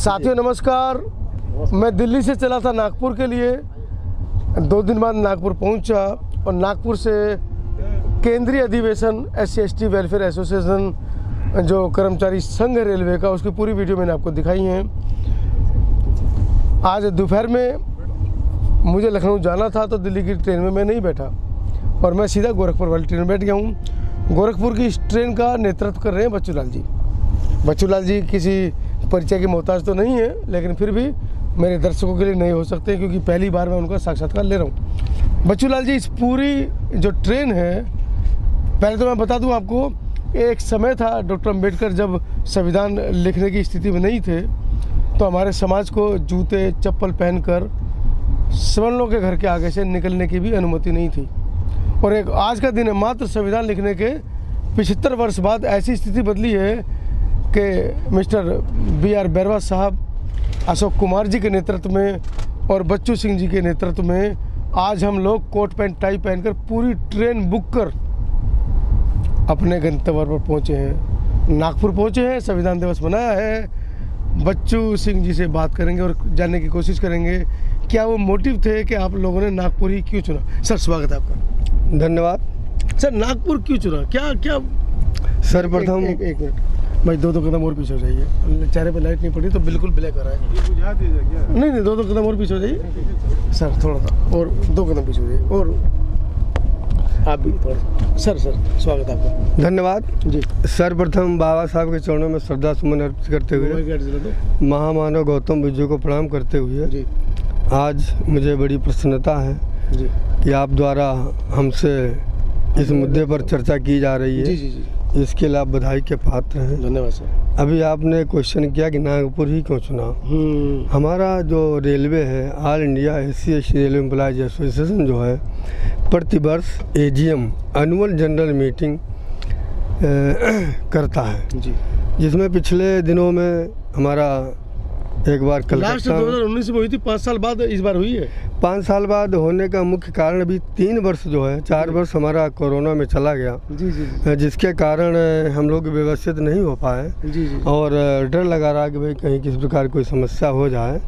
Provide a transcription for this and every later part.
साथियों नमस्कार। मैं दिल्ली से चला था नागपुर के लिए। 2 दिन बाद नागपुर पहुंचा और नागपुर से केंद्रीय अधिवेशन SC/ST वेलफेयर एसोसिएशन जो कर्मचारी संघ है रेलवे का, उसकी पूरी वीडियो मैंने आपको दिखाई है। आज दोपहर में मुझे लखनऊ जाना था तो दिल्ली की ट्रेन में मैं नहीं बैठा और मैं सीधा गोरखपुर वाली ट्रेन में बैठ गया हूँ। गोरखपुर की इस ट्रेन का नेतृत्व कर रहे हैं बच्चू लाल जी। बच्चू लाल जी किसी परिचय की मोहताज तो नहीं है, लेकिन फिर भी मेरे दर्शकों के लिए नहीं हो सकते क्योंकि पहली बार मैं उनका साक्षात्कार ले रहा हूँ। बच्चू लाल जी, इस पूरी जो ट्रेन है, पहले तो मैं बता दूं आपको, एक समय था डॉक्टर अंबेडकर जब संविधान लिखने की स्थिति में नहीं थे तो हमारे समाज को जूते चप्पल पहनकर सवर्णों के घर के आगे से निकलने की भी अनुमति नहीं थी। और एक आज का दिन है, मात्र संविधान लिखने के 75 वर्ष बाद ऐसी स्थिति बदली है कि मिस्टर BR बैरवा साहब, अशोक कुमार जी के नेतृत्व में और बच्चू सिंह जी के नेतृत्व में आज हम लोग कोट पैंट टाई पहनकर पूरी ट्रेन बुक कर अपने गंतव्य पर पहुँचे हैं। नागपुर पहुँचे हैं, संविधान दिवस मनाया है। बच्चू सिंह जी से बात करेंगे और जानने की कोशिश करेंगे क्या वो मोटिव थे कि आप लोगों ने नागपुर ही क्यों चुना। सर, स्वागत है आपका। धन्यवाद। सर, नागपुर क्यों चुना? क्या सर्वप्रथम एक मिनट भाई, 2 कदम और पीछे हो जाइए। चेहरे पे लाइट नहीं पड़ी तो बिल्कुल ब्लैक हो रहा है। ये बुझा दीजिए क्या? नहीं, 2 कदम और पीछे हो जाइए सर, थोड़ा सा और 2 कदम पीछे हो जाइए। और आप भी थोड़ा सा। सर स्वागत है आपका। धन्यवाद जी। सर्वप्रथम बाबा साहब के चरणों में श्रद्धा सुमन अर्पित करते हुए महामानव गौतम बुद्ध जी को प्रणाम करते हुए जी आज मुझे बड़ी प्रसन्नता है जी कि आप द्वारा हमसे इस मुद्दे पर चर्चा की जा रही है। जी जी जी, इसके लिए आप बधाई के पात्र हैं। धन्यवाद सर। अभी आपने क्वेश्चन किया कि नागपुर ही क्यों चुना। हमारा जो रेलवे है, all India SC/ST railway employees association जो है, प्रतिवर्ष AGM एनुअल जनरल मीटिंग करता है जी, जिसमें पिछले दिनों में हमारा एक बार लास्ट कलकत्ता 2019 में हुई थी। 5 साल बाद इस बार हुई है। 5 साल बाद होने का मुख्य कारण अभी 3 वर्ष जो है, 4 वर्ष हमारा कोरोना में चला गया, जी जी जिसके कारण हम लोग व्यवस्थित नहीं हो पाए जी जी और डर लगा रहा कि भाई कहीं किसी प्रकार कोई समस्या हो जाए।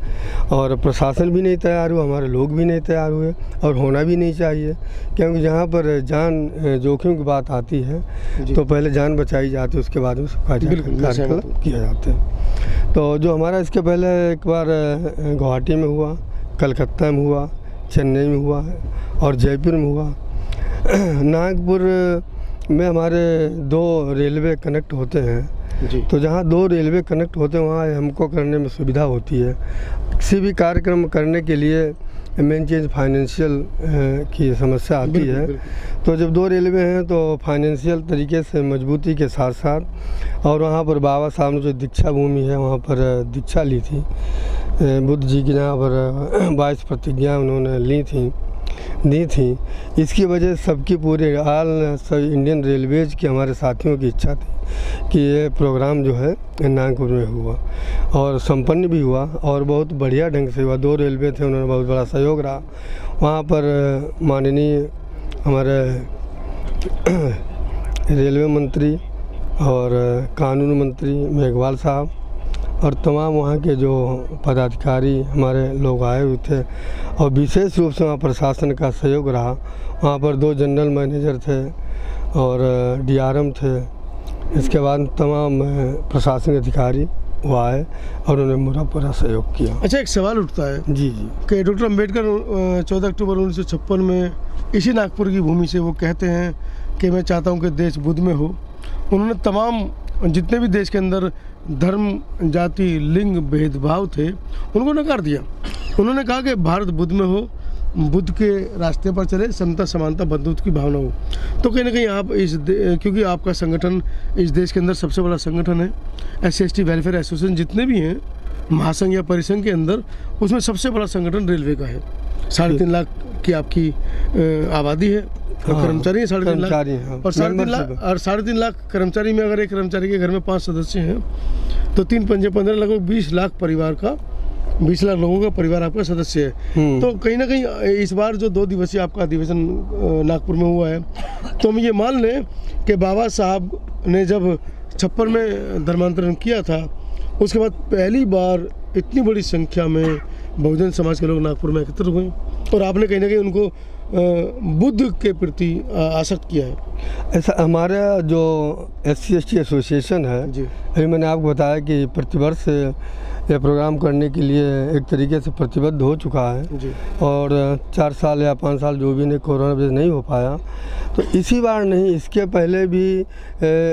और प्रशासन भी नहीं तैयार हुआ, हमारे लोग भी नहीं तैयार हुए और होना भी नहीं चाहिए, क्योंकि जहाँ पर जान जोखिम की बात आती है तो पहले जान बचाई जाती है, उसके बाद में सब कार्यक्रम किया जाता है। तो जो हमारा इसके पहले एक बार गुवाहाटी में हुआ, कलकत्ता में हुआ, चेन्नई में हुआ और जयपुर में हुआ। नागपुर में हमारे 2 रेलवे कनेक्ट होते हैं जी। तो जहाँ 2 रेलवे कनेक्ट होते हैं वहाँ हमको करने में सुविधा होती है। किसी भी कार्यक्रम करने के लिए मेन चीज़ फाइनेंशियल की समस्या आती है। तो जब 2 रेलवे हैं तो फाइनेंशियल तरीके से मजबूती के साथ साथ, और वहाँ पर बाबा साहब ने जो दीक्षा भूमि है वहाँ पर दीक्षा ली थी बुद्ध जी की, जहाँ पर 22 प्रतिज्ञा उन्होंने दी थी। इसकी वजह सबकी पूरे सब इंडियन रेलवेज की हमारे साथियों की इच्छा थी कि ये प्रोग्राम जो है नागपुर में हुआ और संपन्न भी हुआ और बहुत बढ़िया ढंग से हुआ। 2 रेलवे थे, उन्होंने बहुत बड़ा सहयोग रहा। वहाँ पर माननीय हमारे रेलवे मंत्री और कानून मंत्री मेघवाल साहब और तमाम वहाँ के जो पदाधिकारी हमारे लोग आए हुए थे और विशेष रूप से वहाँ प्रशासन का सहयोग रहा। वहाँ पर 2 जनरल मैनेजर थे और DRM थे। इसके बाद तमाम प्रशासनिक अधिकारी वो आए और उन्होंने पूरा सहयोग किया। अच्छा, एक सवाल उठता है जी कि डॉक्टर अंबेडकर 14 अक्टूबर 1956 में इसी नागपुर की भूमि से वो कहते हैं कि मैं चाहता हूँ कि देश बुद्ध में हो। उन्होंने तमाम जितने भी देश के अंदर धर्म, जाति, लिंग भेदभाव थे उनको नकार दिया। उन्होंने कहा कि भारत बुद्ध में हो, बुद्ध के रास्ते पर चले, समता समानता बंधुत्व की भावना हो। तो कहीं ना कहीं आप क्योंकि आपका संगठन इस देश के अंदर सबसे बड़ा संगठन है, SC/ST वेलफेयर एसोसिएशन जितने भी हैं महासंघ या परिसंघ के अंदर, उसमें सबसे बड़ा संगठन रेलवे का है। 3.5 लाख की आपकी आबादी है, कर्मचारी है 3.5 लाख और 3.5 लाख कर्मचारी में अगर एक कर्मचारी के घर में 5 सदस्य हैं तो 3 पंजे 15 लगभग 20 लाख परिवार का 20 लाख लोगों का परिवार आपका सदस्य है। तो कहीं ना कहीं इस बार जो 2 दिवसीय आपका अधिवेशन नागपुर में हुआ है, तो हम ये मान लें कि बाबा साहब ने जब 56 में धर्मांतरण किया था उसके बाद पहली बार इतनी बड़ी संख्या में बहुजन समाज के लोग नागपुर में एकत्रित हुए और आपने कहीं ना कहीं उनको बुद्ध के प्रति आसक्त किया है। ऐसा हमारा जो SC/ST एसोसिएशन है जी। अभी मैंने आपको बताया कि प्रतिवर्ष यह प्रोग्राम करने के लिए एक तरीके से प्रतिबद्ध हो चुका है जी। और 4 साल या 5 साल जो भी नहीं, कोरोना वजह से नहीं हो पाया, तो इसी बार नहीं, इसके पहले भी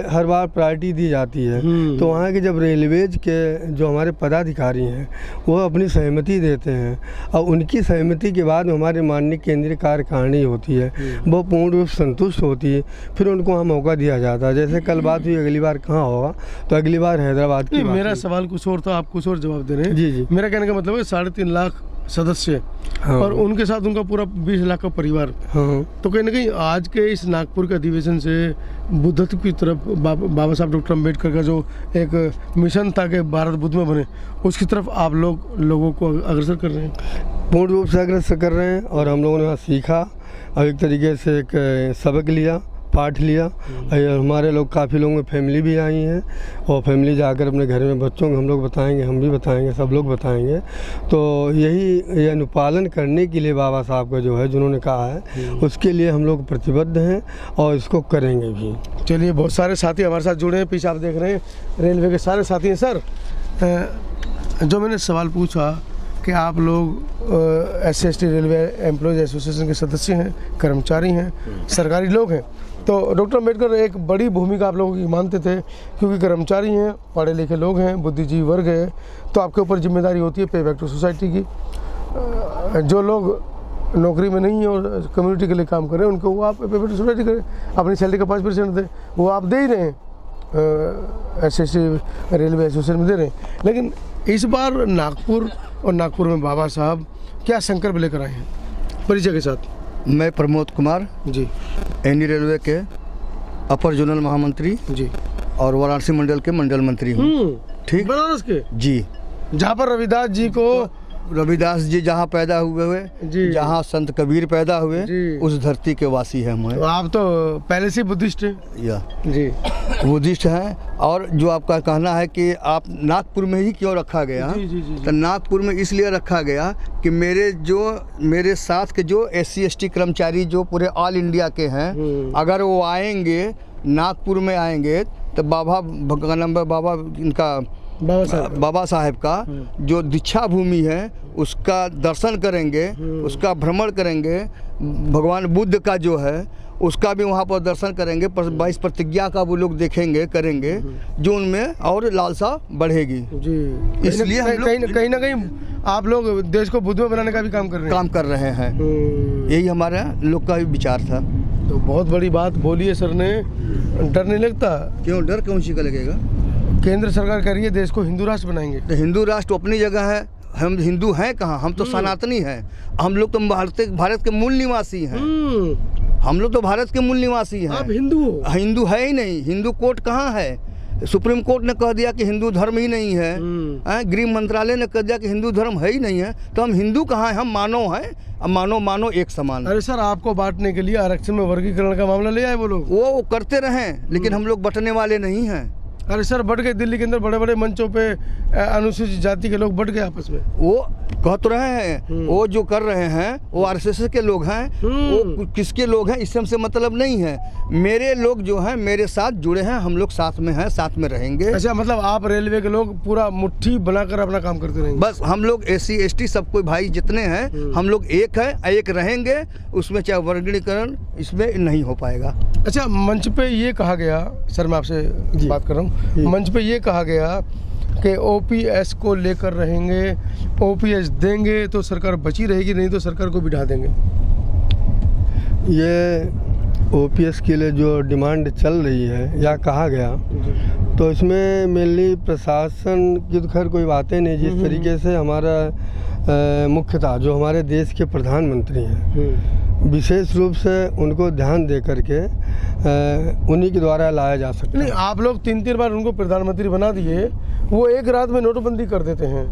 हर बार प्रायोरिटी दी जाती है। तो वहाँ के जब रेलवेज के जो हमारे पदाधिकारी हैं वो अपनी सहमति देते हैं और उनकी सहमति के बाद हमारे माननीय केंद्रीय कार्यकारिणी होती है, वो पूर्ण रूप से संतुष्ट होती है, फिर उनको वहाँ मौका दिया जाता है। जैसे कल बात हुई, अगली बार कहाँ होगा, तो अगली बार हैदराबाद की बात मेरा हुई। सवाल कुछ और था, आप कुछ और जवाब दे रहे हैं। जी जी। मेरा कहने का मतलब है 3.5 लाख सदस्य हाँ। और उनके साथ उनका पूरा 20 लाख का परिवार। हाँ। तो कहीं ना कहीं आज के इस नागपुर के अधिवेशन से बुद्धत्व की तरफ बाबा साहब डॉक्टर अम्बेडकर का जो एक मिशन था कि भारत बुद्ध में बने, उसकी तरफ आप लोगों को अग्रसर कर रहे हैं। पूर्ण रूप से अग्रसर कर रहे हैं और हम लोगों ने वहाँ सीखा और एक तरीके से एक सबक लिया, पाठ लिया। और हमारे लोग, काफ़ी लोगों में फैमिली भी आई हैं और फैमिली जाकर अपने घर में बच्चों को हम लोग बताएंगे, हम भी बताएंगे, सब लोग बताएंगे। तो यही अनुपालन करने के लिए बाबा साहब का जो है, जिन्होंने कहा है, उसके लिए हम लोग प्रतिबद्ध हैं और इसको करेंगे भी। चलिए, बहुत सारे साथी हमारे साथ जुड़े हैं, पीछे आप देख रहे हैं रेलवे के सारे साथी हैं। सर, जो मैंने सवाल पूछा कि आप लोग SC/ST रेलवे एम्प्लॉयज़ एसोसिएशन के सदस्य हैं, कर्मचारी हैं, सरकारी लोग हैं, तो डॉक्टर अम्बेडकर एक बड़ी भूमिका आप लोगों की मानते थे, क्योंकि कर्मचारी हैं, पढ़े लिखे लोग हैं, बुद्धिजीवी वर्ग है, तो आपके ऊपर जिम्मेदारी होती है पे बैक टू सोसाइटी की। जो लोग नौकरी में नहीं है और कम्युनिटी के लिए काम कर रहे हैं, उनको वो आप पे बैक टू सोसाइटी करें, अपनी सैलरी का 5% दें, वो आप दे ही रहे हैं, SC/ST रेलवे एसोसिएशन में दे रहे हैं। लेकिन इस बार नागपुर और नागपुर में बाबा साहब क्या संकल्प लेकर आए हैं, परिचय के साथ। मैं प्रमोद कुमार जी। एनी रेलवे के अपर जोनल महामंत्री जी। और वाराणसी मंडल के मंडल मंत्री हूँ। ठीक। बनारस के जी। जहाँ पर रविदास जी को, रविदास जी जहाँ पैदा हुए जी, जहाँ संत कबीर पैदा हुए, जी, उस धरती के वासी हैं हम। आप तो पहले से बुद्धिस्ट हैं। या जी, बुद्धिस्ट हैं। और जो आपका कहना है कि आप नागपुर में ही क्यों रखा गया, जी, जी, जी, जी। तो नागपुर में इसलिए रखा गया कि मेरे साथ के जो SC/ST कर्मचारी जो पूरे ऑल इंडिया के हैं, अगर वो आएंगे, नागपुर में आएंगे, तो बाबा इनका बाबा साहेब का जो दीक्षा भूमि है उसका दर्शन करेंगे, उसका भ्रमण करेंगे, भगवान बुद्ध का जो है उसका भी वहाँ पर दर्शन करेंगे, 22 प्रतिज्ञा का वो लोग देखेंगे, करेंगे, जो उनमें और लालसा बढ़ेगी। जी। इसलिए हम लोग कहीं ना कहीं आप लोग देश को बुद्ध में बनाने का भी काम कर रहे हैं। यही हमारा लोग का विचार था। तो बहुत बड़ी बात बोली है सर ने। डर नहीं लगता? क्यों डर, कौन सी का लगेगा? केंद्र सरकार कह रही है देश को हिंदू राष्ट्र बनाएंगे। तो हिंदू राष्ट्र अपनी जगह है, हम हिंदू हैं कहाँ, हम तो सनातनी हैं। हम लोग तो भारत के मूल निवासी हैं। हम लोग तो भारत के मूल निवासी हैं। आप हिंदू हो? हिंदू है ही नहीं। हिंदू कोर्ट कहाँ है? सुप्रीम कोर्ट ने कह दिया कि हिंदू धर्म ही नहीं है। गृह मंत्रालय ने कह दिया कि हिंदू धर्म है ही नहीं है। तो हम हिंदू कहाँ हैं? हम मानव हैं। अब मानो एक समान। अरे सर, आपको बांटने के लिए आरक्षण में वर्गीकरण का मामला ले आए वो लोग। वो करते रहें, लेकिन हम लोग बंटने वाले नहीं हैं। अरे सर, बढ़ गए। दिल्ली के अंदर बड़े बड़े मंचों पे अनुसूचित जाति के लोग बढ़ गए आपस में। वो कह तो रहे हैं, वो जो कर रहे हैं वो RSS के लोग हैं। वो किसके लोग हैं इससे हमसे मतलब नहीं है। मेरे लोग जो हैं मेरे साथ जुड़े हैं, हम लोग साथ में हैं, साथ में रहेंगे। अच्छा, मतलब आप रेलवे के लोग पूरा मुट्ठी बनाकर अपना काम करते रहेंगे? बस हम लोग SC/ST सब कोई भाई जितने हैं, हम लोग एक है, एक रहेंगे। उसमें चाहे वर्गीकरण इसमें नहीं हो पाएगा। अच्छा, मंच पे ये कहा गया, सर मैं आपसे बात कर रहा हूँ, मंच पे ये कहा गया कि OPS को लेकर रहेंगे, OPS देंगे तो सरकार बची रहेगी, नहीं तो सरकार को बिठा देंगे। ये OPS के लिए जो डिमांड चल रही है या कहा गया, तो इसमें मेनली प्रशासन की तो खैर कोई बातें नहीं। जिस तरीके से हमारा मुख्यतः जो हमारे देश के प्रधानमंत्री हैं, विशेष रूप से उनको ध्यान दे करके उन्हीं के द्वारा लाया जा सकता है। नहीं, आप लोग 3 बार उनको प्रधानमंत्री बना दिए, वो एक रात में नोटबंदी कर देते हैं,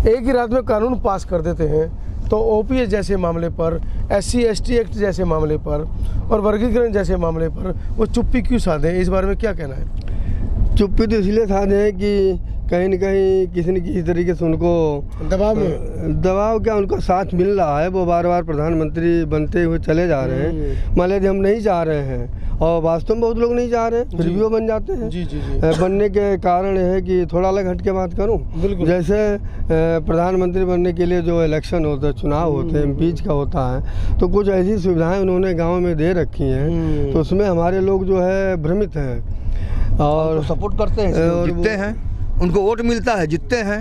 एक ही रात में कानून पास कर देते हैं। तो OPS जैसे मामले पर, SC/ST एक्ट जैसे मामले पर और वर्गीकरण जैसे मामले पर वो चुप्पी क्यों साधे? इस बारे में क्या कहना है? चुप्पी तो इसलिए साधे हैं कि कहीं न कहीं किसी न किसी तरीके से उनको दबाव क्या उनको साथ मिल रहा है। वो बार बार प्रधानमंत्री बनते हुए चले जा रहे हैं। मान लीजिए हम नहीं जा रहे हैं और वास्तव में बहुत लोग नहीं जा रहे हैं, फिर भी वो बन जाते हैं। जी। बनने के कारण है कि थोड़ा अलग हट के बात करूं, जैसे प्रधानमंत्री बनने के लिए जो इलेक्शन होता है, चुनाव होते हैं, एमपीज का होता है, तो कुछ ऐसी सुविधाएं उन्होंने गाँव में दे रखी हैं, तो उसमें हमारे लोग जो है भ्रमित हैं और सपोर्ट करते हैं, जीतते हैं, उनको वोट मिलता है, जीतते हैं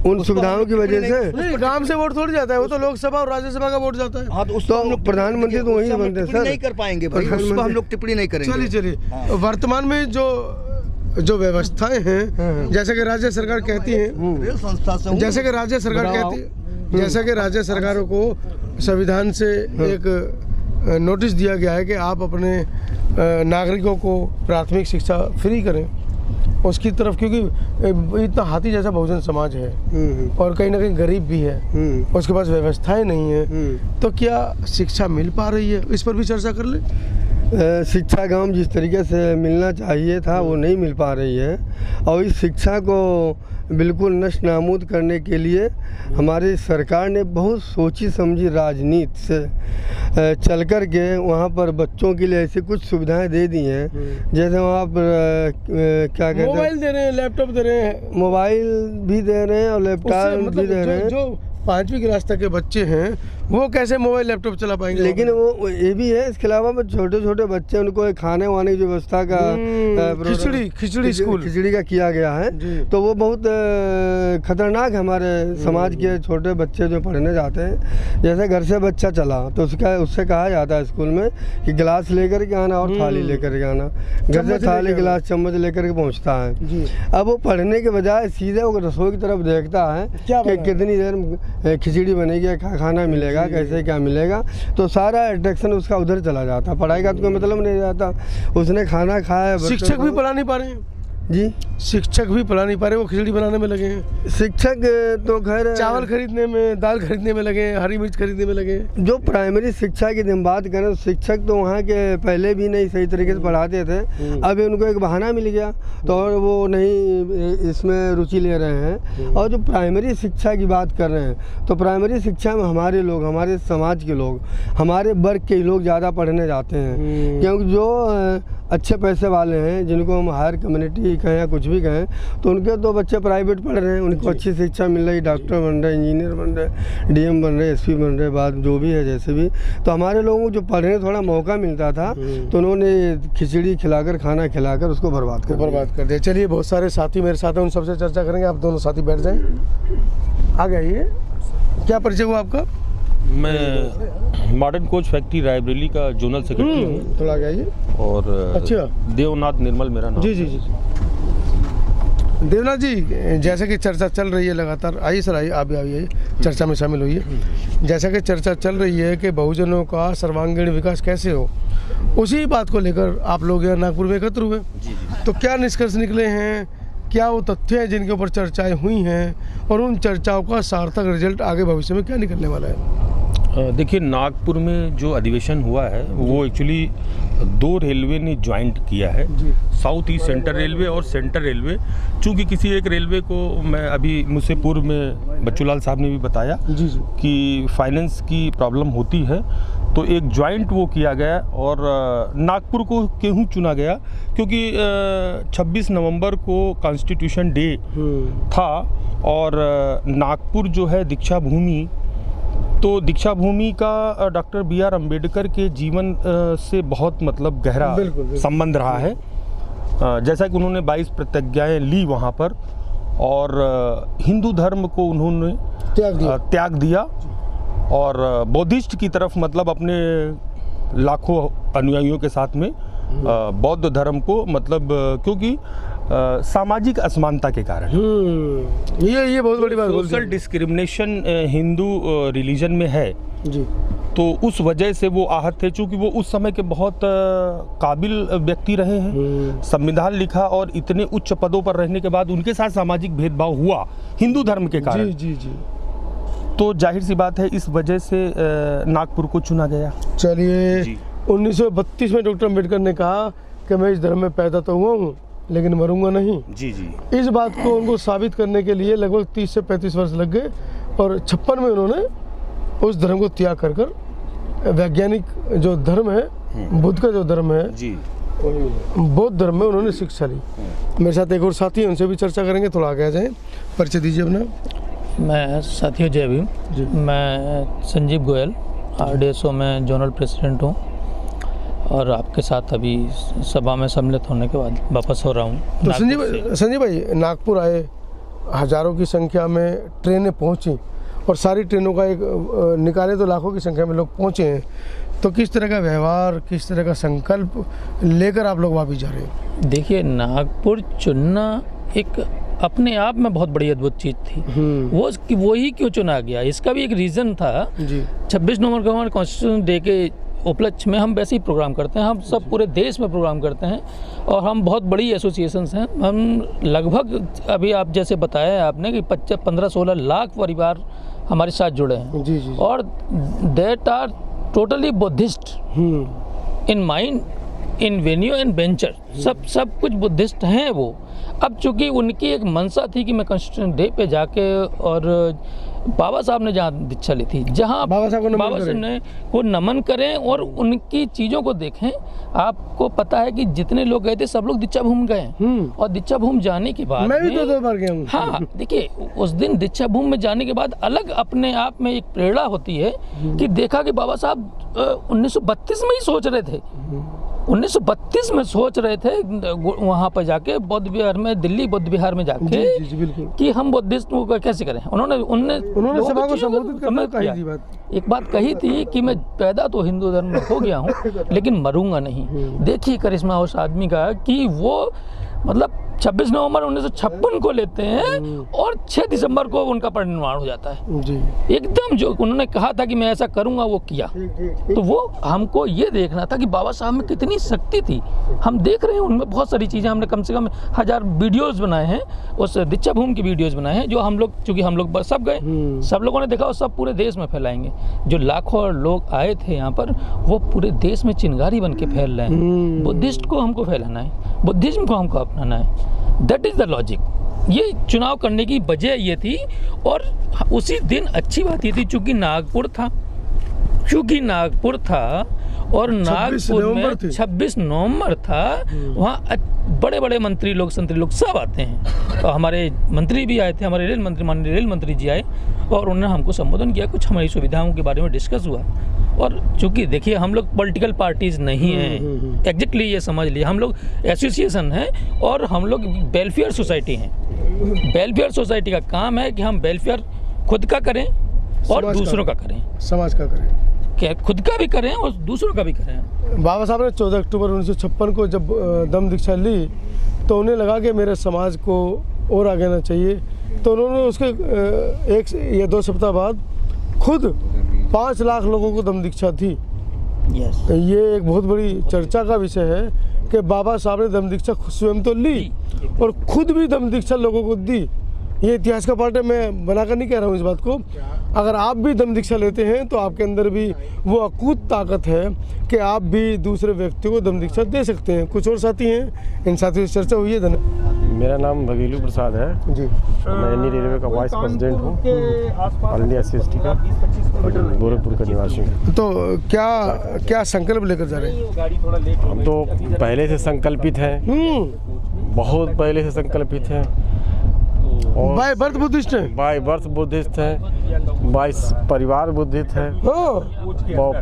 उन सुविधाओं की वजह से। गांव से वोट थोड़ी जाता है, वो तो लोकसभा और राज्यसभा का वोट जाता है। हाँ, तो तो प्रधानमंत्री तो वही बनते हैं सर, नहीं कर पाएंगे भाई, उस पर हम लोग टिप्पणी नहीं करेंगे। चलिए वर्तमान में जो व्यवस्थाएं हैं, जैसे कि राज्य सरकार कहती है, जैसे कि राज्य सरकार कहती है, जैसे कि राज्य सरकारों को संविधान से एक नोटिस दिया गया है कि आप अपने नागरिकों को प्राथमिक शिक्षा फ्री करें, उसकी तरफ, क्योंकि इतना हाथी जैसा बहुजन समाज है और कहीं ना कहीं गरीब भी है, उसके पास व्यवस्थाएं नहीं है, तो क्या शिक्षा मिल पा रही है, इस पर भी चर्चा कर ले। शिक्षा गांव जिस तरीके से मिलना चाहिए था वो नहीं मिल पा रही है, और इस शिक्षा को बिल्कुल नष्ट नाबूद करने के लिए हमारी सरकार ने बहुत सोची समझी राजनीति से चल कर के वहाँ पर बच्चों के लिए ऐसी कुछ सुविधाएं दे दी हैं, जैसे वहाँ पर क्या कहते हैं, मोबाइल दे रहे हैं, लैपटॉप दे रहे हैं, मोबाइल भी दे रहे हैं और लैपटॉप भी दे रहे हैं। जो 5वीं क्लास तक के बच्चे हैं वो कैसे मोबाइल लैपटॉप चला पाएंगे? लेकिन वो ये भी है, इसके अलावा छोटे छोटे बच्चे उनको खाने वाने की व्यवस्था का खिचड़ी का किया गया है, तो वो बहुत खतरनाक है हमारे समाज के छोटे बच्चे जो पढ़ने जाते हैं। जैसे घर से बच्चा चला तो उससे कहा जाता है स्कूल में कि गिलास लेकर के आना और थाली लेकर के आना, घर से थाली गिलास चम्मच लेकर के पहुँचता है। अब वो पढ़ने के बजाय सीधे वो रसोई की तरफ देखता है कि कितनी देर में खिचड़ी बनेगी, खाना मिलेगा, कैसे क्या मिलेगा, तो सारा अट्रैक्शन उसका उधर चला जाता। पढ़ाई का तो कोई मतलब नहीं रहता, उसने खाना खाया। शिक्षक भी पढ़ा नहीं पा रहे हैं जी, शिक्षक भी पढ़ा नहीं पा रहे, वो खिचड़ी बनाने में लगे हैं। शिक्षक तो खैर चावल खरीदने में, दाल खरीदने में लगे, हरी मिर्च खरीदने में लगे। जो प्राइमरी शिक्षा की हम बात करें, शिक्षक तो वहाँ के पहले भी नहीं सही तरीके से पढ़ाते थे, अब उनको एक बहाना मिल गया तो और वो नहीं इसमें रुचि ले रहे हैं। और जो प्राइमरी शिक्षा की बात कर रहे हैं, तो प्राइमरी शिक्षा में हमारे लोग, हमारे समाज के लोग, हमारे वर्ग के लोग ज़्यादा पढ़ने जाते हैं, क्योंकि जो अच्छे पैसे वाले हैं, जिनको हम हायर कम्युनिटी कहें या कुछ भी कहें, तो उनके तो बच्चे प्राइवेट पढ़ रहे हैं, उनको अच्छी शिक्षा मिल रही, डॉक्टर बन रहे, इंजीनियर बन रहे, डीएम बन रहे, एसपी बन रहे, बात जो भी है जैसे भी। तो हमारे लोगों को जो पढ़ने थोड़ा मौका मिलता था, तो उन्होंने खिचड़ी खिलाकर, खाना खिलाकर उसको बर्बाद कर दिया। चलिए, बहुत सारे साथी मेरे साथ हैं, उन सबसे चर्चा करेंगे। आप दोनों साथी बैठ जाएं, आगे आइए। क्या परिचय हुआ आपका? मैं मॉडर्न कोच फैक्ट्री रायबरेली का जोनल सेक्रेटरी हूँ। थोड़ा आगे आइए। और अच्छा, देवनाथ निर्मल मेरा नाम। जी। देवनाथ जी, जैसे कि चर्चा चल रही है लगातार, आइए सर, आइए, आप भी आइए, चर्चा में शामिल होइए। जैसा कि चर्चा चल रही है कि बहुजनों का सर्वांगीण विकास कैसे हो, उसी बात को लेकर आप लोग यहाँ नागपुर में एकत्र हुए। तो क्या निष्कर्ष निकले हैं, क्या वो तथ्य हैं जिनके ऊपर चर्चाएं हुई हैं, और उन चर्चाओं का सार्थक रिजल्ट आगे भविष्य में क्या निकलने वाला है? देखिए, नागपुर में जो अधिवेशन हुआ है वो एक्चुअली 2 रेलवे ने ज्वाइंट किया है, साउथ ईस्ट सेंट्रल रेलवे और सेंट्रल रेलवे। चूँकि किसी एक रेलवे को, मैं अभी मुझसे पूर्व में बच्चूलाल साहब ने भी बताया कि फाइनेंस की प्रॉब्लम होती है, तो एक ज्वाइंट वो किया गया। और नागपुर को क्यों चुना गया, क्योंकि 26 नवंबर को कॉन्स्टिट्यूशन डे था, और नागपुर जो है दीक्षा भूमि, तो दीक्षा भूमि का डॉक्टर BR अम्बेडकर के जीवन से बहुत मतलब गहरा संबंध रहा है। जैसा कि उन्होंने 22 प्रतिज्ञाएं ली वहाँ पर, और हिंदू धर्म को उन्होंने त्याग दिया और बौद्धिस्ट की तरफ, मतलब अपने लाखों अनुयायियों के साथ में बौद्ध धर्म को, मतलब क्योंकि सामाजिक असमानता के कारण ये बहुत बड़ी बात, सोशल डिस्क्रिमिनेशन हिंदू रिलीजन में है जी। तो उस वजह से वो आहत थे, चूँकि वो उस समय के बहुत काबिल व्यक्ति रहे हैं, संविधान लिखा, और इतने उच्च पदों पर रहने के बाद उनके साथ सामाजिक भेदभाव हुआ हिंदू धर्म के कारण। जी। तो जाहिर सी बात है, इस वजह से नागपुर को चुना गया। चलिए, 1932 में डॉक्टर अम्बेडकर ने कहा कि मैं इस धर्म में पैदा तो हुआ हूँ, लेकिन मरूंगा नहीं। जी जी। इस बात को उनको साबित करने के लिए लगभग 30 से 35 वर्ष लग गए और 56 में उन्होंने उस धर्म को त्याग कर वैज्ञानिक जो धर्म है, बुद्ध का जो धर्म है जी, बौद्ध धर्म में उन्होंने शिक्षा ली। मेरे साथ एक और साथी हैं, उनसे भी चर्चा करेंगे। थोड़ा आगे आ जाएं, परिचय दीजिए अपना। मैं साथियों जय भीम जी। मैं संजीव गोयल RDSO में जोनल प्रेसिडेंट हूँ और आपके साथ अभी सभा में सम्मिलित होने के बाद वापस हो रहा हूँ। तो संजीव भाई, नागपुर आए, हज़ारों की संख्या में ट्रेनें पहुँची और सारी ट्रेनों का एक निकाले तो लाखों की संख्या में लोग पहुँचे हैं, तो किस तरह का व्यवहार, किस तरह का संकल्प लेकर आप लोग वापस जा रहे हैं? देखिए, नागपुर चुनना एक अपने आप में बहुत बड़ी अद्भुत चीज़ थी। वो ही क्यों चुना गया, इसका भी एक रीज़न था जी। 26 नवंबर को हमारे कॉन्स्टिट्यूशन डे के उपलक्ष्य में हम वैसे ही प्रोग्राम करते हैं, हम सब पूरे देश में प्रोग्राम करते हैं और हम बहुत बड़ी एसोसिएशंस हैं। हम लगभग अभी आप जैसे बताया आपने कि 15-16 लाख परिवार हमारे साथ जुड़े हैं। जी जी। और that are totally Buddhist in mind, in venue and venture, सब कुछ बुद्धिस्ट हैं वो। अब चूंकि उनकी एक मंशा थी कि मैं कॉन्स्टिट्यूशन डे पे जाके और बाबा साहब ने जहाँ दीक्षा ली थी, जहाँ बाबा साहब को नमन करें और उनकी चीज़ों को देखें। आपको पता है कि जितने लोग गए थे सब लोग दीक्षा भूमि गए और दीक्षा भूमि जाने के बाद मैं भी 2 बार गया हूँ। हाँ, देखिए, उस दिन दीक्षा भूमि में जाने के बाद अलग अपने आप में एक प्रेरणा होती है कि देखा कि बाबा साहब 1932 में ही सोच रहे थे, 1932 में सोच रहे थे वहाँ पर जाके बौद्ध विहार में, दिल्ली बौद्ध विहार में जाके जी, बिल्कुल, कि हम बुद्धिस्ट को कैसे करें। उन्होंने सभा को संबोधित करने कही थी बात। एक बात कही थी कि मैं पैदा तो हिंदू धर्म में हो गया हूँ लेकिन मरूंगा नहीं। देखिए करिश्मा उस आदमी का कि वो मतलब 26 नवंबर 1956 को लेते हैं और 6 दिसंबर को उनका परिनिर्वाण हो जाता है जी। एकदम जो उन्होंने कहा था कि मैं ऐसा करूंगा वो किया। तो वो हमको ये देखना था कि बाबा साहब में कितनी शक्ति थी। हम देख रहे हैं उनमें बहुत सारी चीज़ें, हमने कम से कम 1000 वीडियोज़ बनाए हैं, उस दीक्षा भूमि की वीडियोज़ बनाए हैं जो हम लोग, चूँकि हम लोग सब गए, सब लोगों ने देखा और सब पूरे देश में फैलाएंगे। जो लाखों लोग आए थे यहाँ पर वो पूरे देश में चिंगारी बन के फैल रहे हैं। बुद्धिस्ट को हमको फैलाना है, बुद्धिज्म को हमको अपनाना है। That is the logic. ये चुनाव करने की वजह ये थी और उसी दिन अच्छी बात ये थी चूँकि नागपुर था और नागपुर में 26 नवंबर था, वहाँ बड़े बड़े मंत्री लोग, संतरी लोग सब आते हैं। तो हमारे मंत्री भी आए थे, हमारे रेल मंत्री, माननीय रेल मंत्री जी आए और उन्होंने हमको संबोधन किया, कुछ हमारी सुविधाओं के बारे में डिस्कस हुआ। और चूँकि देखिए हम लोग पॉलिटिकल पार्टीज़ नहीं हैं, एग्जैक्टली ये समझ लिए, हम लोग एसोसिएशन हैं और हम लोग वेलफेयर सोसाइटी हैं। वेलफेयर सोसाइटी का काम है कि हम वेलफेयर खुद का करें और दूसरों का करें, समाज का करें, क्या खुद का भी करें और दूसरों का भी करें। बाबा साहब ने 14 अक्टूबर 1956 को जब दम दीक्षा ली तो उन्हें लगा कि मेरे समाज को और आगे आना चाहिए, तो उन्होंने उसके 1 या 2 सप्ताह बाद खुद 5 लाख लोगों को दम दीक्षा थी। ये एक बहुत बड़ी चर्चा का विषय है कि बाबा साहब ने दम दीक्षा स्वयं तो ली और खुद भी दम दीक्षा लोगों को दी। ये इतिहास का पार्ट है, मैं बनाकर नहीं कह रहा हूँ इस बात को। अगर आप भी दम दीक्षा लेते हैं तो आपके अंदर भी वो अकूत ताकत है कि आप भी दूसरे व्यक्ति को दम दीक्षा दे सकते हैं। कुछ और साथी हैं, इन साथियों से चर्चा हुई है। धन्यवाद। मेरा नाम भगेलू प्रसाद है जी। मैं इंडियन रेलवे का वाइस प्रेसिडेंट हूँ, ऑल इंडिया SC/ST का, गोरखपुर का निवासी हूँ। तो क्या संकल्प लेकर जा रहे हैं? हम तो पहले से संकल्पित हैं, बहुत पहले से संकल्पित हैं और बाय बर्थ बुद्धिस्ट है, बाय बर्थ बुद्धिस्ट हैं, बाय परिवार बुद्धिस्ट है।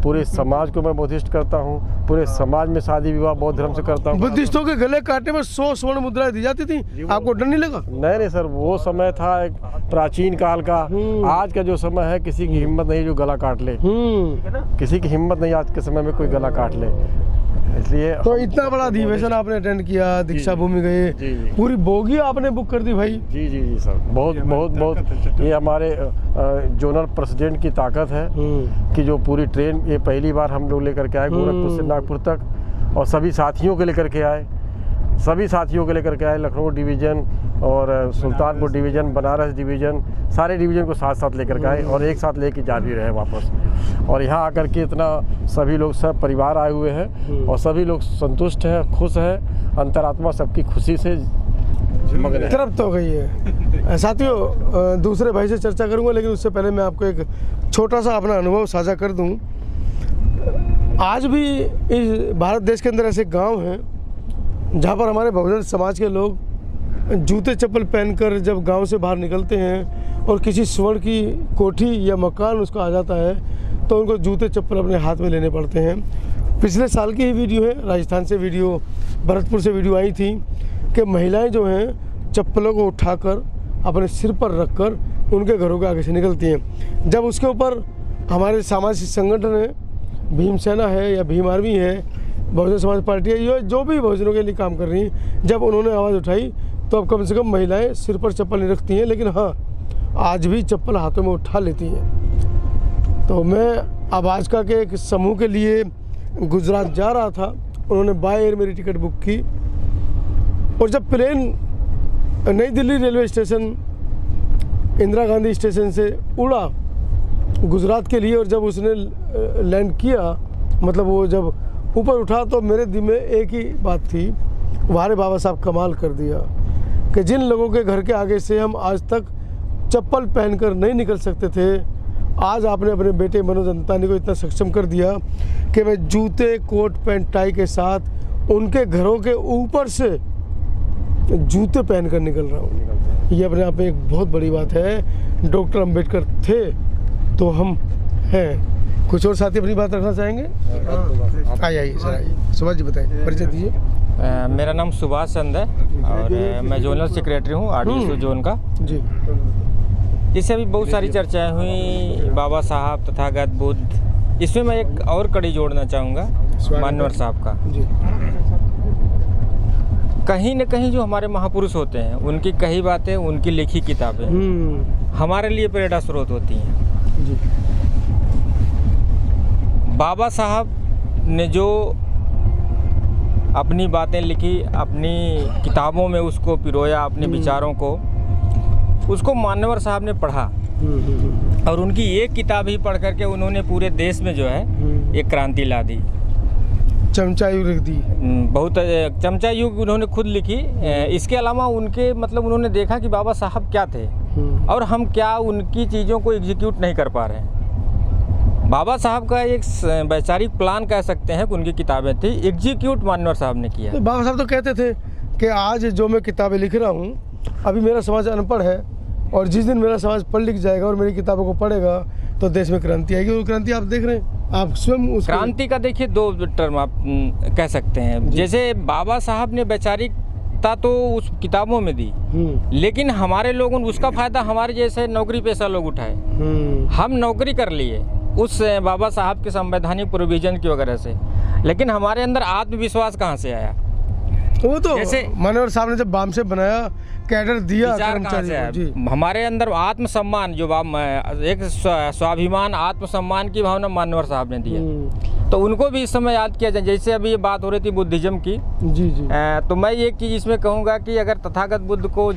पूरे समाज को मैं बुद्धिस्ट करता हूँ, पूरे समाज में शादी विवाह बौद्ध धर्म से करता हूँ। बुद्धिस्टों के गले काटने में 100 स्वर्ण मुद्राएं दी जाती थी, आपको डर नहीं लगा? नहीं सर, वो समय था एक प्राचीन काल का। आज का जो समय है किसी की हिम्मत नहीं जो गला काट ले, किसी की हिम्मत नहीं आज के समय में कोई गला काट ले। इसलिए तो इतना बड़ा अधिवेशन आपने अटेंड किया, दीक्षा भूमि गए, पूरी बोगी आपने बुक कर दी भाई। जी जी जी सर, बहुत ये हमारे जोनल प्रेसिडेंट की ताकत है कि जो पूरी ट्रेन ये पहली बार हम लोग लेकर के आए गोरखपुर से नागपुर तक और सभी साथियों को लेकर के आए सभी साथियों को लेकर के आए, लखनऊ डिवीज़न और सुल्तानपुर डिवीज़न, बनारस डिवीज़न, सारे डिवीज़न को साथ साथ लेकर के आए और एक साथ लेके जा भी रहे वापस। और यहाँ आकर के इतना सभी लोग, सब परिवार आए हुए हैं और सभी लोग संतुष्ट हैं, खुश हैं, अंतरात्मा सबकी खुशी से मगन है। तृप्त हो गई है। साथियों, दूसरे भाई से चर्चा करूंगा, लेकिन उससे पहले मैं आपको एक छोटा सा अपना अनुभव साझा कर दूं। आज भी इस भारत देश के अंदर ऐसे गांव हैं जहां पर हमारे बहुजन समाज के लोग जूते चप्पल पहनकर जब गांव से बाहर निकलते हैं और किसी स्वर्ण की कोठी या मकान उसका आ जाता है तो उनको जूते चप्पल अपने हाथ में लेने पड़ते हैं। पिछले साल की ही वीडियो है, राजस्थान से वीडियो, भरतपुर से वीडियो आई थी कि महिलाएं जो हैं चप्पलों को उठाकर अपने सिर पर रखकर उनके घरों के आगे से निकलती हैं। जब उसके ऊपर हमारे सामाजिक संगठन है, भीम सेना है या भीम आर्मी है, बहुजन समाज पार्टी है, ये जो भी बहुजनों के लिए काम कर रही हैं, जब उन्होंने आवाज़ उठाई तो अब कम से कम महिलाएं सिर पर चप्पल नहीं रखती हैं, लेकिन हाँ आज भी चप्पल हाथों में उठा लेती हैं। तो मैं आवाज़का के एक समूह के लिए गुजरात जा रहा था, उन्होंने बाय एयर मेरी टिकट बुक की और जब प्लेन नई Delhi railway station Indira Gandhi station से उड़ा गुजरात के लिए और जब उसने लैंड किया, मतलब वो जब ऊपर उठा, तो मेरे दिल में एक ही बात थी, वारे बाबा साहब कमाल कर दिया कि जिन लोगों के घर के आगे से हम आज तक चप्पल पहनकर नहीं निकल सकते थे, आज आपने अपने बेटे मनोज अंतानी को इतना सक्षम कर दिया कि मैं जूते कोट पैंट टाई के साथ उनके घरों के ऊपर से जूते पहनकर निकल रहा हूँ। ये अपने आप में एक बहुत बड़ी बात है। डॉक्टर अंबेडकर थे तो हम हैं। कुछ और साथी अपनी बात रखना चाहेंगे? आइए सर, आइए। सुभाष जी बताइए, परिचय दीजिए। मेरा नाम सुभाष चंद है और मैं जोनल सेक्रेटरी हूँ आरडीएसओ जोन का जी। इससे अभी बहुत सारी चर्चाएं हुई, बाबा साहब, तथागत बुद्ध। इसमें मैं एक और कड़ी जोड़ना चाहूँगा मानवर साहब का जी। कहीं न कहीं जो हमारे महापुरुष होते हैं उनकी कही बातें, उनकी लिखी किताबें हमारे लिए प्रेरणा स्रोत होती हैं जी। बाबा साहब ने जो अपनी बातें लिखी, अपनी किताबों में उसको पिरोया, अपने विचारों को, उसको मानवर साहब ने पढ़ा और उनकी एक किताब ही पढ़ करके उन्होंने पूरे देश में जो है एक क्रांति ला दी। चमचा युग लिख दी, बहुत चमचा युग उन्होंने खुद लिखी। इसके अलावा उनके मतलब उन्होंने देखा कि बाबा साहब क्या थे और हम क्या उनकी चीज़ों को एग्जीक्यूट नहीं कर पा रहे हैं। बाबा साहब का एक वैचारिक प्लान कह सकते हैं कि उनकी किताबें थी, एग्जीक्यूट मानवर साहब ने किया। तो बाबा साहब तो कहते थे कि आज जो मैं किताबें लिख रहा हूँ, अभी मेरा समाज अनपढ़ है और जिस दिन मेरा समाज पढ़ लिख जाएगा और मेरी किताबों को पढ़ेगा तो देश में क्रांति आएगी। और क्रांति आप देख रहे हैं, आप स्वयं उस क्रांति का देखिए दो टर्म आप कह सकते हैं। जैसे बाबा साहब ने वैचारिकता तो उस किताबों में दी, लेकिन हमारे लोगों ने उसका फायदा हमारे जैसे नौकरी पेशा लोग उठाए। हम नौकरी कर लिए उस बाबा साहब के संवैधानिक प्रोविजन की वजह से, लेकिन हमारे अंदर आत्मविश्वास कहाँ से आया? वो तो जैसे मानवर साहब ने जब बाम से बनाया, कैडर दिया कर्मचारियों को, हमारे अंदर आत्मसम्मान जो एक स्वाभिमान, आत्मसम्मान की भावना मानवर साहब ने दिया। तो उनको भी इस समय याद किया जाए। जैसे अभी ये बात हो रही थी बुद्धिज्म की, जी जी, तो मैं एक चीज़ इसमें कहूँगा कि अगर तथागत बुद्ध को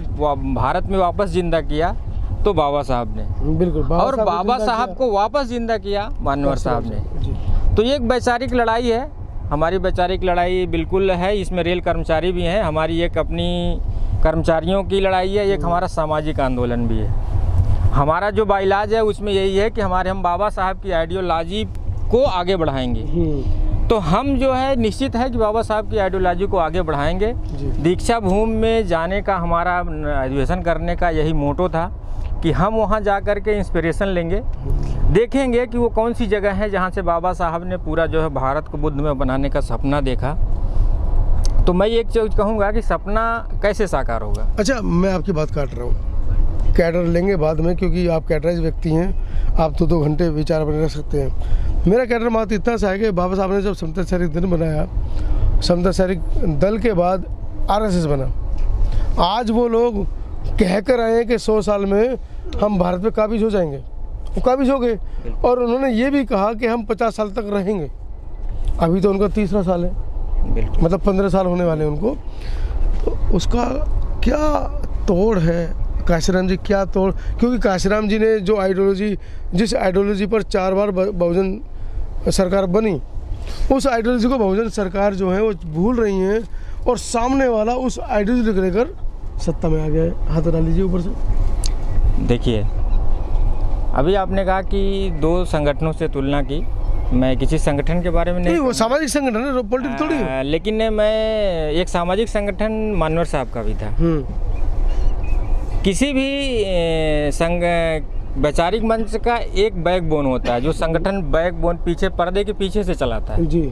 भारत में वापस जिंदा किया तो बाबा साहब ने, बिल्कुल, और बाबा साहब को वापस जिंदा किया मानवर साहब ने। तो ये एक वैचारिक लड़ाई है, हमारी वैचारिक लड़ाई बिल्कुल है। इसमें रेल कर्मचारी भी हैं, हमारी एक अपनी कर्मचारियों की लड़ाई है, एक हमारा सामाजिक आंदोलन भी है। हमारा जो बाइलाज है उसमें यही है कि हम बाबा साहब की आइडियोलॉजी को आगे बढ़ाएंगे। तो हम जो है निश्चित है कि बाबा साहब की आइडियोलॉजी को आगे बढ़ाएंगे। दीक्षा भूमि में जाने का, हमारा अधिवेशन करने का यही मोटो था कि हम वहाँ जा कर के इंस्पिरेशन लेंगे, देखेंगे कि वो कौन सी जगह है जहाँ से बाबा साहब ने पूरा जो है भारत को बुद्ध में बनाने का सपना देखा। तो मैं एक चीज़ कहूँगा कि सपना कैसे साकार होगा। अच्छा, मैं आपकी बात काट रहा हूँ, कैडर लेंगे बाद में, क्योंकि आप कैडराइज व्यक्ति हैं, आप तो 2 घंटे विचार अपने रख सकते हैं। मेरा कैडर मात्र इतना सा है कि बाबा साहब ने जब समता सैनिक दल बनाया, समता सैनिक दल के बाद RSS बना। आज वो लोग कह कर आए हैं कि 100 साल में हम भारत में काबिज हो जाएंगे, वो काबिज हो गए। और उन्होंने ये भी कहा कि हम 50 साल तक रहेंगे। अभी तो उनका 3रा साल है, बिल्कुल। मतलब 15 साल होने वाले हैं उनको। तो उसका क्या तोड़ है काशीराम जी, क्या तोड़? क्योंकि काशीराम जी ने जो आइडियोलॉजी, जिस आइडियोलॉजी पर 4 बार बहुजन सरकार बनी, उस आइडियोलॉजी को बहुजन सरकार जो है वो भूल रही हैं और सामने वाला उस आइडियोलॉजी को लेकर सत्ता में आ गया है। हाथ डाल लीजिए ऊपर से। देखिए, अभी आपने कहा कि 2 संगठनों से तुलना की, मैं किसी संगठन के बारे में नहीं वो सामाजिक संगठन है, पॉलिटिक्स थोड़ी है। लेकिन मैं एक सामाजिक संगठन मानवर साहब का भी था। किसी भी संघ वैचारिक मंच का एक बैकबोन होता है, जो संगठन बैकबोन पीछे पर्दे के पीछे से चलाता है जी।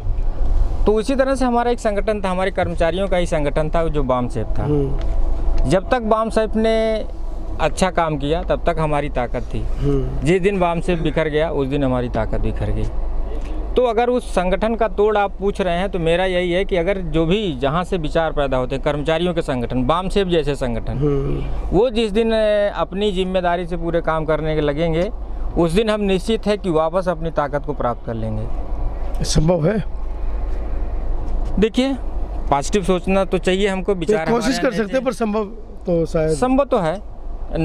तो उसी तरह से हमारा एक संगठन था, हमारे कर्मचारियों का ही संगठन था, जो बामसेफ था। जब तक बामसेफ ने अच्छा काम किया तब तक हमारी ताकत थी। जिस दिन बामसेफ बिखर गया उस दिन हमारी ताकत बिखर गई। तो अगर उस संगठन का तोड़ आप पूछ रहे हैं तो मेरा यही है कि अगर जो भी जहाँ से विचार पैदा होते हैं, कर्मचारियों के संगठन, बामसेफ जैसे संगठन, वो जिस दिन अपनी जिम्मेदारी से पूरे काम करने के लगेंगे, उस दिन हम निश्चित है कि वापस अपनी ताकत को प्राप्त कर लेंगे। संभव है? देखिए, पॉजिटिव सोचना तो चाहिए हमको, विचार कोशिश कर सकते हैं, पर संभव तो शायद संभव तो है,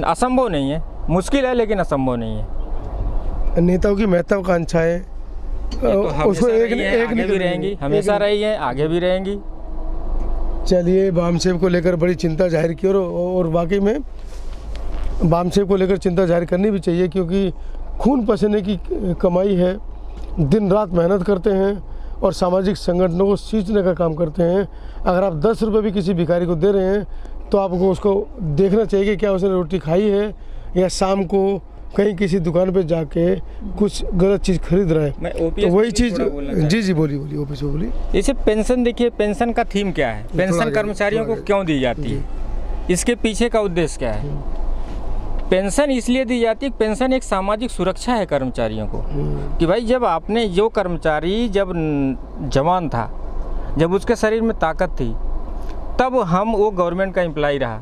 असंभव नहीं है। मुश्किल है लेकिन असंभव नहीं है। नेताओं की महत्वाकांक्षाएं उसको एक आगे भी रहेंगी, हमेशा रही है, आगे भी रहेंगी। चलिए, बामसेफ को लेकर बड़ी चिंता जाहिर की और वाकई में बामसेफ को लेकर चिंता जाहिर करनी भी चाहिए, क्योंकि खून पसीने की कमाई है, दिन रात मेहनत करते हैं और सामाजिक संगठनों को सींचने का काम करते हैं। अगर आप 10 रुपये भी किसी भिखारी को दे रहे हैं तो आपको उसको देखना चाहिए कि क्या उसने रोटी खाई है या शाम को कहीं किसी दुकान पे जाके कुछ गलत चीज़ खरीद रहा है। तो वही चीज़। जी बोलिए ओपीएस बोलिए। जैसे पेंशन, देखिए पेंशन का थीम क्या है, पेंशन कर्मचारियों को क्यों दी जाती है, इसके पीछे का उद्देश्य क्या है? पेंशन इसलिए दी जाती है, पेंशन एक सामाजिक सुरक्षा है कर्मचारियों को, कि भाई जब आपने, जो कर्मचारी जब जवान था, जब उसके शरीर में ताकत थी, तब वो गवर्नमेंट का एम्प्लॉय रहा,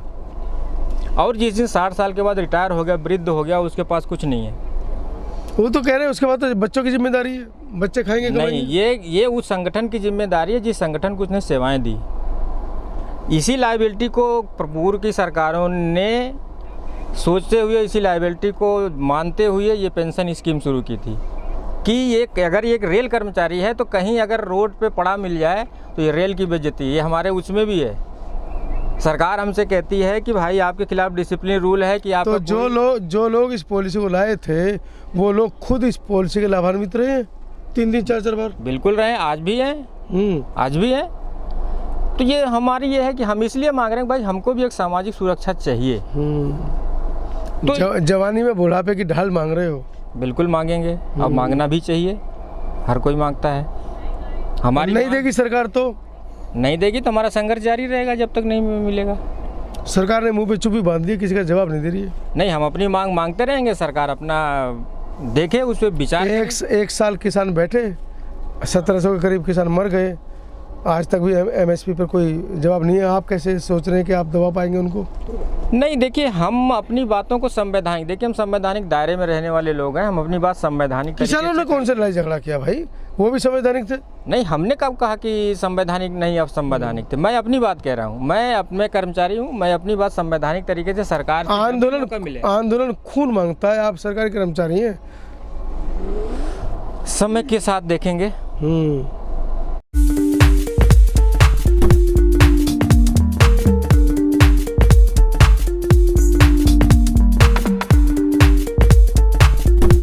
और जिस दिन 60 साल के बाद रिटायर हो गया, वृद्ध हो गया, उसके पास कुछ नहीं है। वो तो कह रहे हैं उसके बाद तो बच्चों की जिम्मेदारी है, बच्चे खाएंगे नहीं, ये उस संगठन की जिम्मेदारी है जिस संगठन को उसने सेवाएं दी। इसी लायबिलिटी को पूर्व की सरकारों ने सोचते हुए, इसी लायबिलिटी को मानते हुए ये पेंशन स्कीम शुरू की थी कि अगर एक रेल कर्मचारी है तो कहीं अगर रोड पे पड़ा मिल जाए तो ये रेल की बेइज्जती, ये हमारे उसमें भी है। सरकार हमसे कहती है कि भाई आपके खिलाफ डिसिप्लिन रूल है कि आप तो जो लोग इस पॉलिसी को लाए थे वो लोग खुद इस पॉलिसी के लाभान्वित रहे हैं 3 4 बार। बिल्कुल रहे, आज भी हैं, आज भी है। तो ये हमारी ये है कि हम इसलिए मांग रहे हैं भाई हमको भी एक सामाजिक सुरक्षा चाहिए। तो जवानी में बुढ़ापे की ढाल मांग रहे हो? बिल्कुल मांगेंगे, अब मांगना भी चाहिए, हर कोई मांगता है। हमारी नहीं देगी सरकार तो नहीं देगी तो हमारा संघर्ष जारी रहेगा जब तक नहीं मिलेगा। सरकार ने मुंह पे चुप्पी बांध दी, किसी का जवाब नहीं दे रही है। नहीं, हम अपनी मांग मांगते रहेंगे, सरकार अपना देखे, उस पर विचार। एक साल किसान बैठे, 1700 के करीब किसान मर गए, आज तक भी एमएसपी पर कोई जवाब नहीं है। आप कैसे सोच रहे हैं कि आप दबा पाएंगे उनको? नहीं, देखिए हम अपनी बातों को संवैधानिक, देखिए हम संवैधानिक दायरे में रहने वाले लोग हैं, हम अपनी बात संवैधानिक। किसानों ने कौन सा लड़ाई झगड़ा किया भाई, वो भी संवैधानिक थे। नहीं, हमने कब कहा कि संवैधानिक नहीं, अब संवैधानिक थे। मैं अपनी बात कह रहा हूँ, मैं कर्मचारी हूँ, मैं अपनी बात संवैधानिक तरीके से सरकार आंदोलन खून मांगता है, आप सरकारी कर्मचारी हैं। समय के साथ देखेंगे।